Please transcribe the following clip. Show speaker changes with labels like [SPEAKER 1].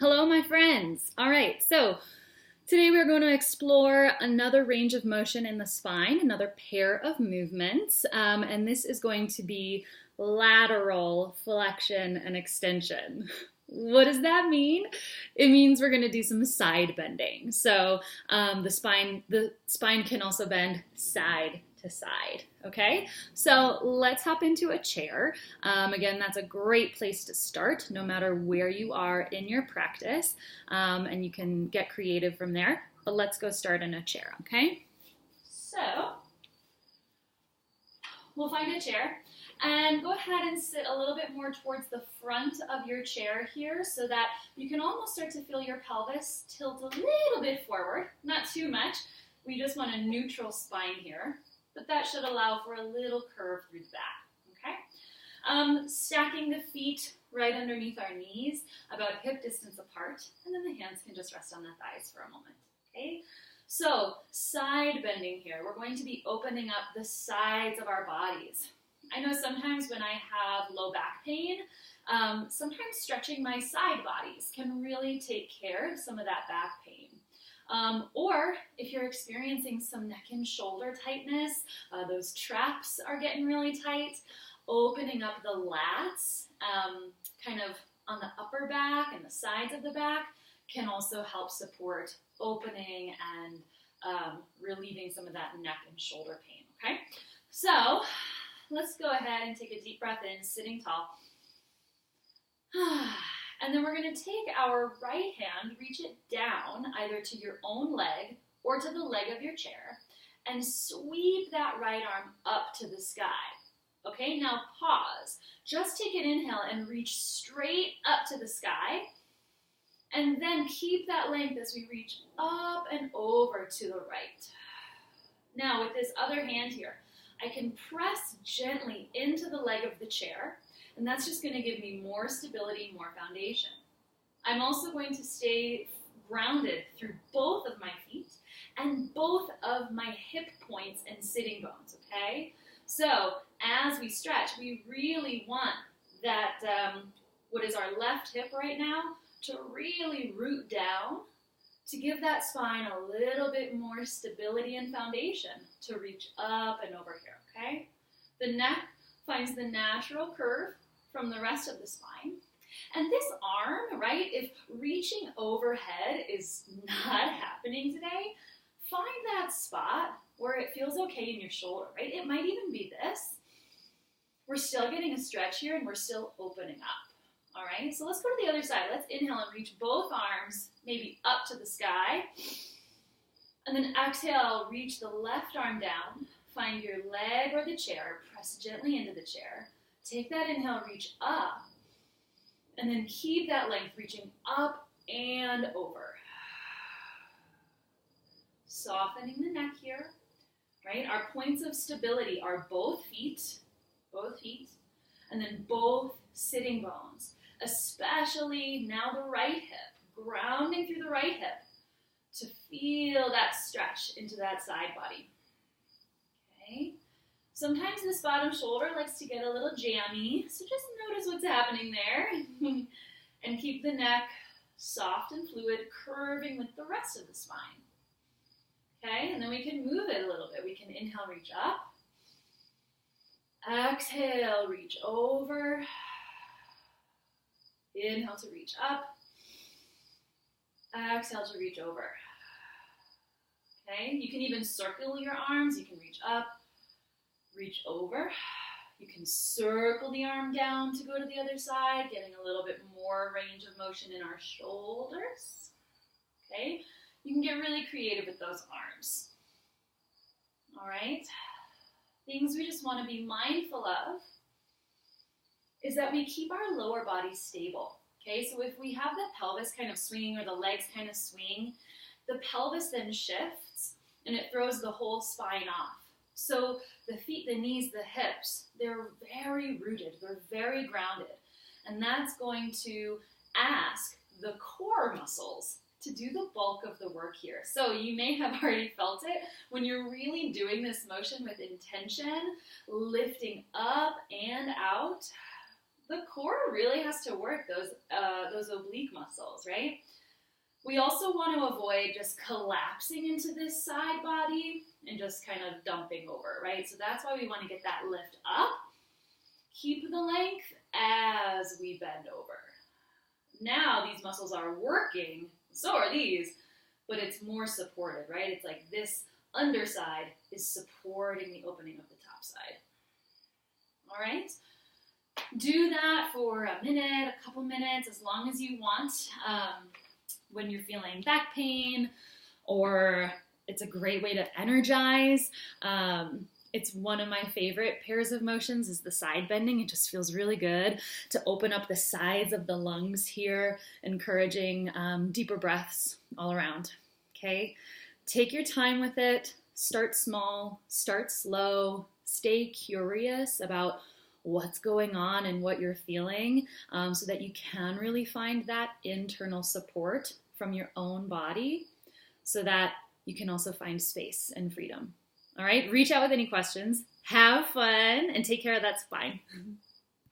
[SPEAKER 1] Hello, my friends. All right, so today we're going to explore another range of motion in the spine, another pair of movements, and this is going to be lateral flexion and extension. What does that mean? It means we're going to do some side bending. So the spine can also bend side to side. Okay, so let's hop into a chair. Again, that's a great place to start, no matter where you are in your practice, and you can get creative from there. But let's go start in a chair. Okay, so we'll find a chair. And go ahead and sit a little bit more towards the front of your chair here so that you can almost start to feel your pelvis tilt a little bit forward, not too much. We just want a neutral spine here, but that should allow for a little curve through the back, okay? Stacking the feet right underneath our knees, about hip distance apart, and then the hands can just rest on the thighs for a moment, okay? So, side bending here. We're going to be opening up the sides of our bodies. I know sometimes when I have low back pain, sometimes stretching my side bodies can really take care of some of that back pain. Or if you're experiencing some neck and shoulder tightness, those traps are getting really tight, opening up the lats kind of on the upper back and the sides of the back can also help support opening and relieving some of that neck and shoulder pain, okay? So, let's go ahead and take a deep breath in, sitting tall. And then we're going to take our right hand, reach it down either to your own leg or to the leg of your chair, and sweep that right arm up to the sky. Okay, now pause. Just take an inhale and reach straight up to the sky, and then keep that length as we reach up and over to the right. Now with this other hand here, I can press gently into the leg of the chair, and that's just going to give me more stability, more foundation. I'm also going to stay grounded through both of my feet and both of my hip points and sitting bones, okay? So as we stretch, we really want that, what is our left hip right now, to really root down to give that spine a little bit more stability and foundation to reach up and over here, okay? The neck finds the natural curve from the rest of the spine. And this arm, right, if reaching overhead is not happening today, find that spot where it feels okay in your shoulder, right? It might even be this. We're still getting a stretch here and we're still opening up. All right, so let's go to the other side. Let's inhale and reach both arms maybe up to the sky. And then exhale, reach the left arm down. Find your leg or the chair. Press gently into the chair. Take that inhale, reach up. And then keep that length reaching up and over. Softening the neck here, right? Our points of stability are both feet, and then both sitting bones. Especially now the right hip, grounding through the right hip to feel that stretch into that side body. Okay. Sometimes this bottom shoulder likes to get a little jammy, so just notice what's happening there. And keep the neck soft and fluid, curving with the rest of the spine. Okay, and then we can move it a little bit. We can inhale, reach up. Exhale, reach over. Inhale to reach up. Exhale to reach over. Okay, you can even circle your arms. You can reach up, reach over. You can circle the arm down to go to the other side, getting a little bit more range of motion in our shoulders. Okay, you can get really creative with those arms. All right, things we just want to be mindful of is that we keep our lower body stable, okay? So if we have the pelvis kind of swinging or the legs kind of swing, the pelvis then shifts and it throws the whole spine off. So the feet, the knees, the hips, they're very rooted, they're very grounded. And that's going to ask the core muscles to do the bulk of the work here. So you may have already felt it when you're really doing this motion with intention, lifting up and out. the core really has to work those oblique muscles, right? We also want to avoid just collapsing into this side body and just kind of dumping over, right? So that's why we want to get that lift up. Keep the length as we bend over. Now these muscles are working, so are these, but it's more supported, right? It's like this underside is supporting the opening of the top side. All right? Do that for a minute, a couple minutes, as long as you want. When you're feeling back pain, or it's a great way to energize. It's one of my favorite pairs of motions is the side bending. It just feels really good to open up the sides of the lungs here, encouraging deeper breaths all around, okay? Take your time with it. Start small, start slow, stay curious about what's going on and what you're feeling so that you can really find that internal support from your own body so that you can also find space and freedom. All right, reach out with any questions, have fun, and take care of that spine.